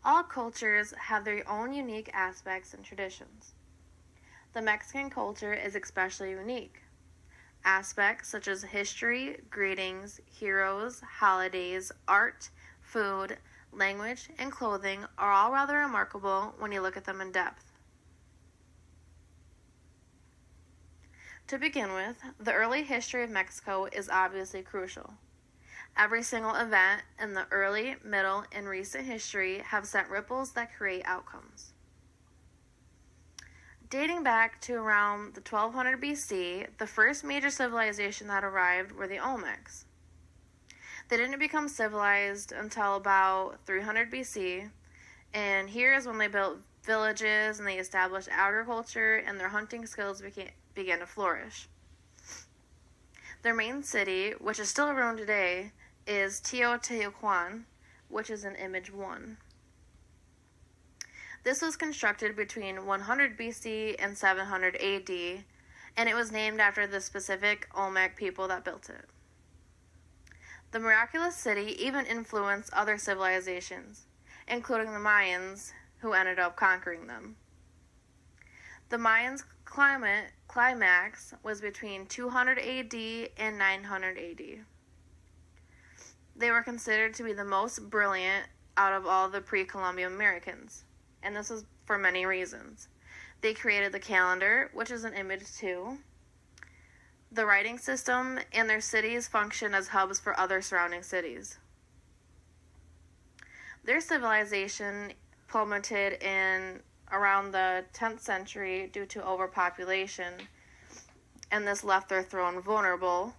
All cultures have their own unique aspects and traditions. The Mexican culture is especially unique. Aspects such as history, greetings, heroes, holidays, art, food, language, and clothing are all rather remarkable when you look at them in depth. To begin with, the early history of Mexico is obviously crucial. Every single event in the early, middle, and recent history have sent ripples that create outcomes. Dating back to around the 1200 BC, the first major civilization that arrived were the Olmecs. They didn't become civilized until about 300 BC, and here is when they built villages and they established agriculture and their hunting skills began to flourish. Their main city, which is still around today, is Teotihuacan, which is in image 1. This was constructed between 100 BC and 700 AD, and it was named after the specific Olmec people that built it. The miraculous city even influenced other civilizations, including the Mayans, who ended up conquering them. The Mayans' climax was between 200 AD and 900 AD. They were considered to be the most brilliant out of all the pre-Columbian Americans, and this is for many reasons. They created the calendar, which is in image 2, the writing system, and their cities function as hubs for other surrounding cities. Their civilization plummeted in around the 10th century due to overpopulation, and this left their throne vulnerable.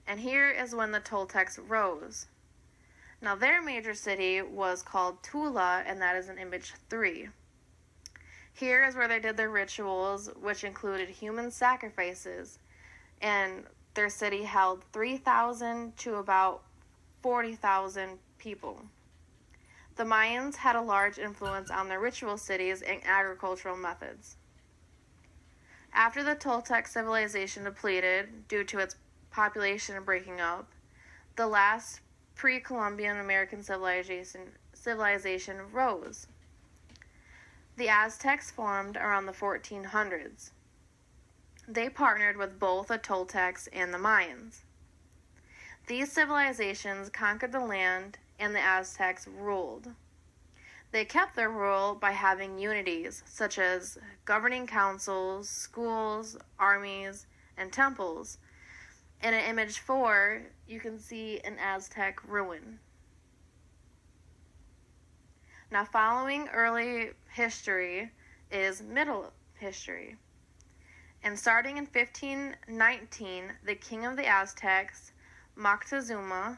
And here is when the Toltecs rose. Now their major city was called Tula, and that is in image 3. Here is where they did their rituals, which included human sacrifices, and their city held 3,000 to about 40,000 people. The Mayans had a large influence on their ritual cities and agricultural methods. After the Toltec civilization depleted due to its population breaking up, the last pre-Columbian American civilization rose. The Aztecs formed around the 1400s. They partnered with both the Toltecs and the Mayans. These civilizations conquered the land, and the Aztecs ruled. They kept their rule by having unities, such as governing councils, schools, armies, and temples. And in image 4, you can see an Aztec ruin. Now, following early history is middle history. And starting in 1519, the king of the Aztecs, Moctezuma,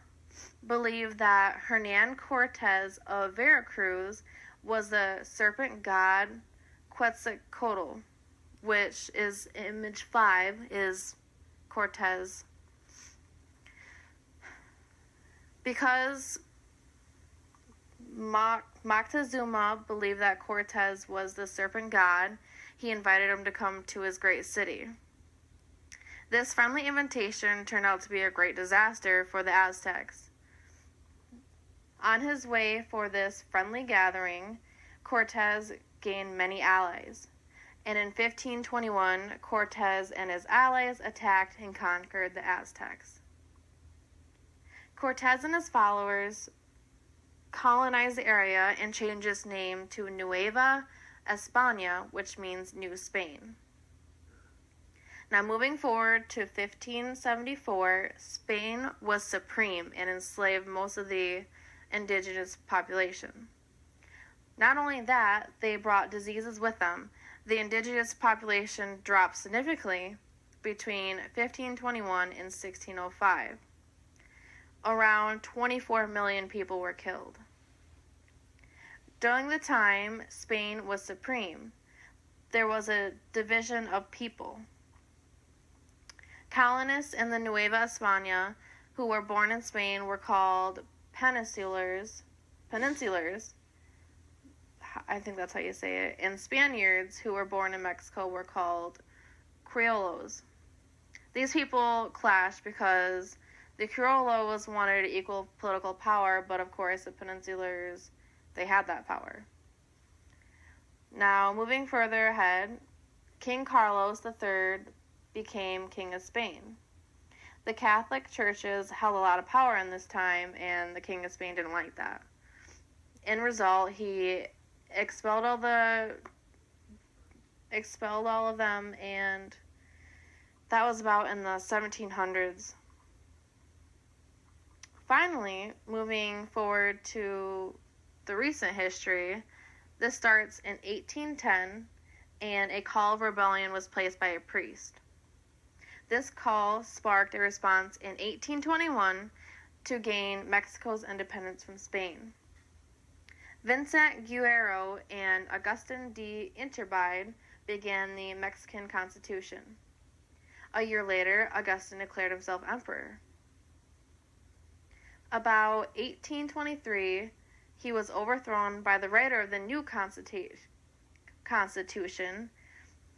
believed that Hernan Cortez of Veracruz was the serpent god Quetzalcoatl, which is image 5 is Cortez. Because Moctezuma believed that Cortez was the serpent god, he invited him to come to his great city. This friendly invitation turned out to be a great disaster for the Aztecs. On his way for this friendly gathering, Cortez gained many allies, and in 1521, Cortez and his allies attacked and conquered the Aztecs. Cortez and his followers colonized the area and changed its name to Nueva España, which means New Spain. Now moving forward to 1574, Spain was supreme and enslaved most of the indigenous population. Not only that, they brought diseases with them. The indigenous population dropped significantly between 1521 and 1605. Around 24 million people were killed. During the time Spain was supreme, there was a division of people. Colonists in the Nueva España who were born in Spain were called peninsulars, I think that's how you say it, and Spaniards who were born in Mexico were called criollos. These people clashed because the criollos wanted equal political power, but of course the peninsulars They had that power. Now, moving further ahead, King Carlos III became King of Spain. The Catholic churches held a lot of power in this time, and the King of Spain didn't like that. In result, he expelled all of them, and that was about in the 1700s. Finally, moving forward to the recent history, this starts in 1810, and a call of rebellion was placed by a priest. This call sparked a response in 1821 to gain Mexico's independence from Spain. Vincent Guerrero and Augustin de Iturbide began the Mexican Constitution. A year later, Augustin declared himself emperor. About 1823, he was overthrown by the writer of the new Constitution,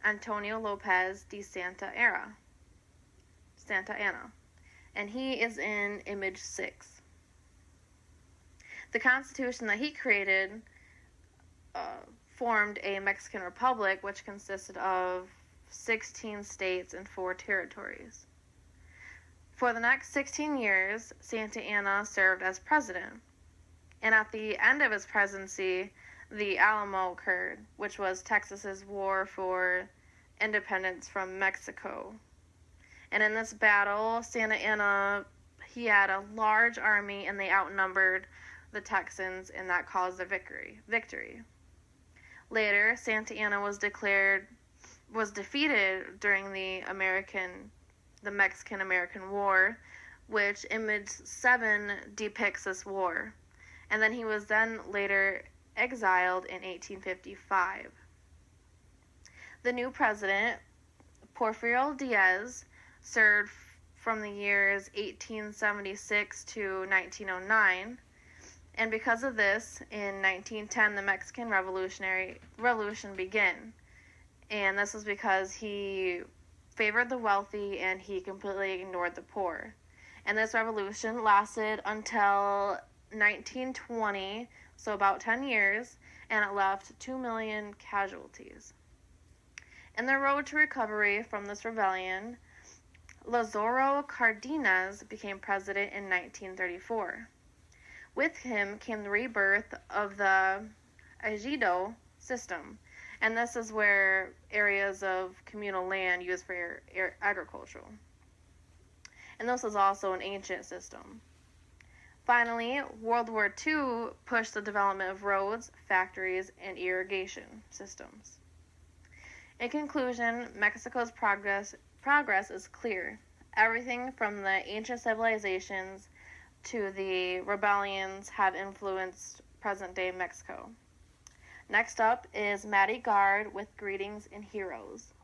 Antonio Lopez de Santa Anna, and he is in image 6. The Constitution that he created formed a Mexican Republic, which consisted of 16 states and 4 territories. For the next 16 years, Santa Anna served as president, and at the end of his presidency, the Alamo occurred, which was Texas's war for independence from Mexico. And in this battle, Santa Anna, he had a large army, and they outnumbered the Texans, and that caused the victory. Later, Santa Anna was defeated during the Mexican-American War, which image 7 depicts this war. And then he was later exiled in 1855. The new president, Porfirio Diaz, served from the years 1876 to 1909, and because of this, in 1910, the Mexican Revolution began. And this was because he favored the wealthy and he completely ignored the poor. And this revolution lasted until 1920, so about 10 years, and it left 2 million casualties. In the road to recovery from this rebellion, Lázaro Cárdenas became president in 1934. With him came the rebirth of the ejido system, and this is where areas of communal land used for agricultural. And this was also an ancient system. Finally, World War II pushed the development of roads, factories, and irrigation systems. In conclusion, Mexico's progress is clear. Everything from the ancient civilizations to the rebellions have influenced present-day Mexico. Next up is Maddie Gard with Greetings and Heroes.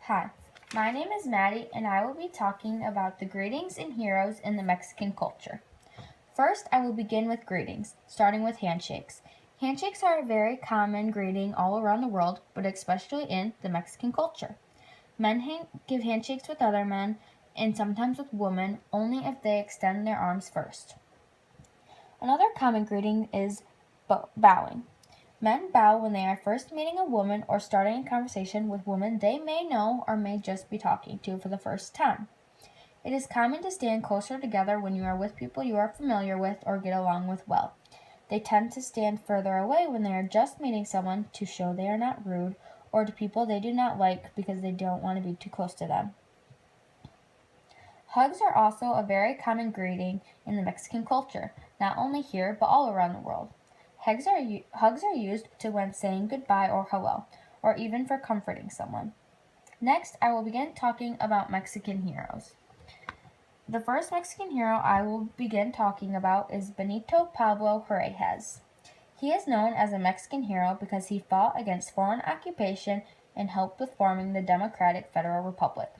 Hi, my name is Maddie, and I will be talking about the greetings and heroes in the Mexican culture. First, I will begin with greetings, starting with handshakes. Handshakes are a very common greeting all around the world, but especially in the Mexican culture. Men give handshakes with other men, and sometimes with women, only if they extend their arms first. Another common greeting is bowing. Men bow when they are first meeting a woman or starting a conversation with women they may know or may just be talking to for the first time. It is common to stand closer together when you are with people you are familiar with or get along with well. They tend to stand further away when they are just meeting someone to show they are not rude, or to people they do not like because they don't want to be too close to them. Hugs are also a very common greeting in the Mexican culture, not only here but all around the world. Hugs are used when saying goodbye or hello, or even for comforting someone. Next, I will begin talking about Mexican heroes. The first Mexican hero I will begin talking about is Benito Pablo Juárez. He is known as a Mexican hero because he fought against foreign occupation and helped with forming the Democratic Federal Republic.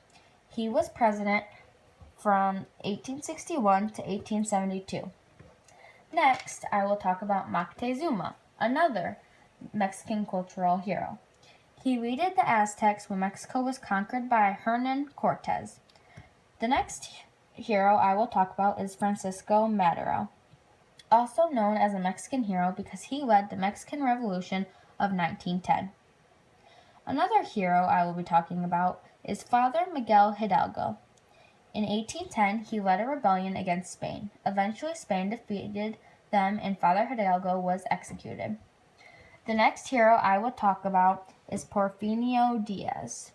He was president from 1861 to 1872. Next, I will talk about Moctezuma, another Mexican cultural hero. He leaded the Aztecs when Mexico was conquered by Hernan Cortez. The next hero I will talk about is Francisco Madero, also known as a Mexican hero because he led the Mexican Revolution of 1910. Another hero I will be talking about is Father Miguel Hidalgo. In 1810, he led a rebellion against Spain. Eventually, Spain defeated them and Father Hidalgo was executed. The next hero I will talk about is Porfirio Diaz.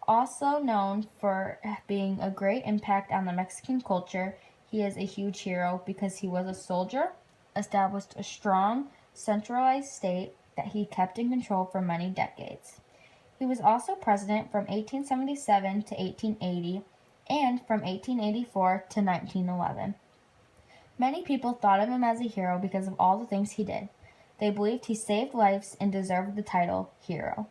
Also known for being a great impact on the Mexican culture, he is a huge hero because he was a soldier, established a strong, centralized state that he kept in control for many decades. He was also president from 1877 to 1880 and from 1884 to 1911. Many people thought of him as a hero because of all the things he did. They believed he saved lives and deserved the title hero.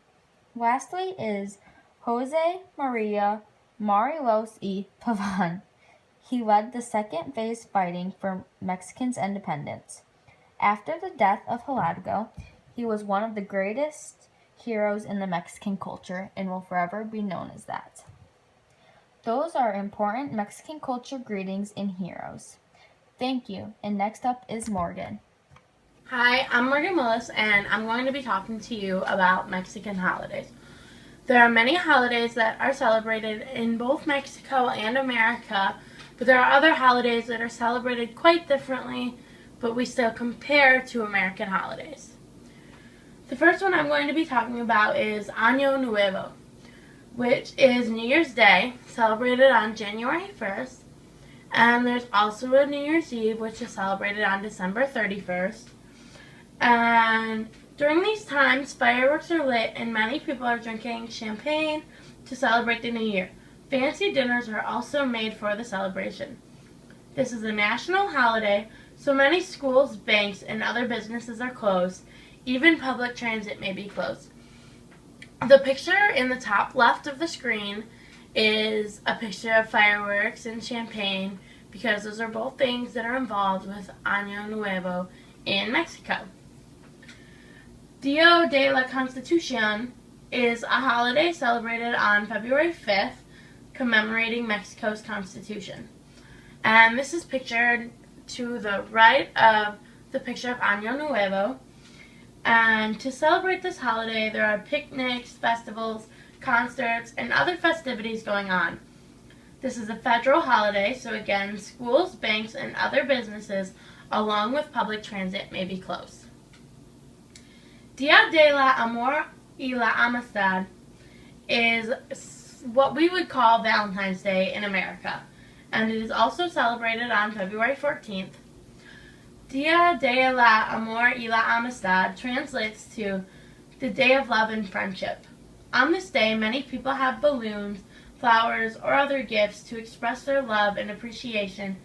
Lastly is Jose Maria Morelos y Pavon. He led the second phase fighting for Mexicans' independence. After the death of Hidalgo, he was one of the greatest heroes in the Mexican culture and will forever be known as that. Those are important Mexican culture greetings and heroes. Thank you, and next up is Morgan. Hi, I'm Morgan Willis, and I'm going to be talking to you about Mexican holidays. There are many holidays that are celebrated in both Mexico and America, but there are other holidays that are celebrated quite differently, but we still compare to American holidays. The first one I'm going to be talking about is Año Nuevo, which is New Year's Day, celebrated on January 1st, and there's also a New Year's Eve, which is celebrated on December 31st. And during these times, fireworks are lit and many people are drinking champagne to celebrate the new year. Fancy dinners are also made for the celebration. This is a national holiday, so many schools, banks, and other businesses are closed. Even public transit may be closed. The picture in the top left of the screen is a picture of fireworks and champagne because those are both things that are involved with Año Nuevo in Mexico. Dia de la Constitución is a holiday celebrated on February 5th, commemorating Mexico's Constitution. And this is pictured to the right of the picture of Año Nuevo. And to celebrate this holiday, there are picnics, festivals, concerts, and other festivities going on. This is a federal holiday, so again, schools, banks, and other businesses, along with public transit, may be closed. Dia de la Amor y la Amistad is what we would call Valentine's Day in America, and it is also celebrated on February 14th. Dia de la Amor y la Amistad translates to the Day of Love and Friendship. On this day, many people have balloons, flowers, or other gifts to express their love and appreciation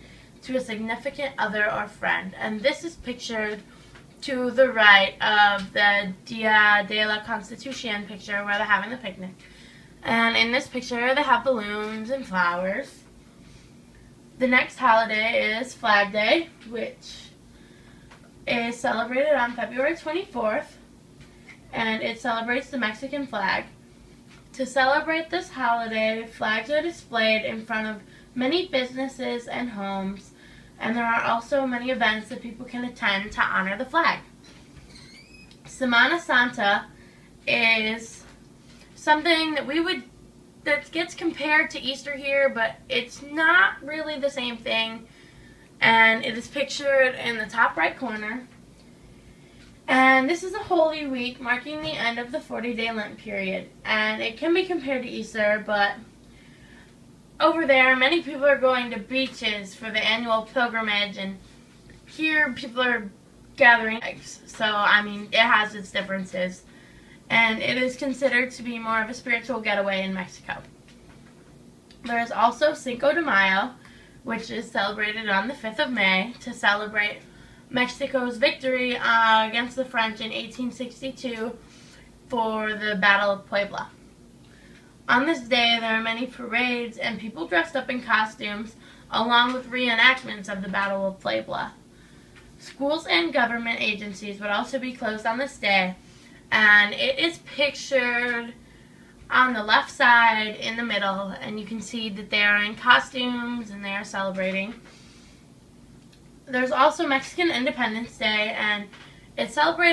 to a significant other or friend, and this is pictured to the right of the Dia de la Constitución picture where they're having the picnic. And in this picture, they have balloons and flowers. The next holiday is Flag Day, which is celebrated on February 24th, and it celebrates the Mexican flag. To celebrate this holiday, flags are displayed in front of many businesses and homes, and there are also many events that people can attend to honor the flag. Semana Santa is something that gets compared to Easter here, but it's not really the same thing, and it is pictured in the top right corner. And this is a Holy Week marking the end of the 40-day Lent period, and it can be compared to Easter, but over there, many people are going to beaches for the annual pilgrimage, and here people are gathering eggs. So, it has its differences, and it is considered to be more of a spiritual getaway in Mexico. There is also Cinco de Mayo, which is celebrated on the 5th of May to celebrate Mexico's victory against the French in 1862 for the Battle of Puebla. On this day, there are many parades and people dressed up in costumes, along with reenactments of the Battle of Puebla. Schools and government agencies would also be closed on this day, and it is pictured on the left side in the middle, and you can see that they are in costumes and they are celebrating. There's also Mexican Independence Day, and it's celebrated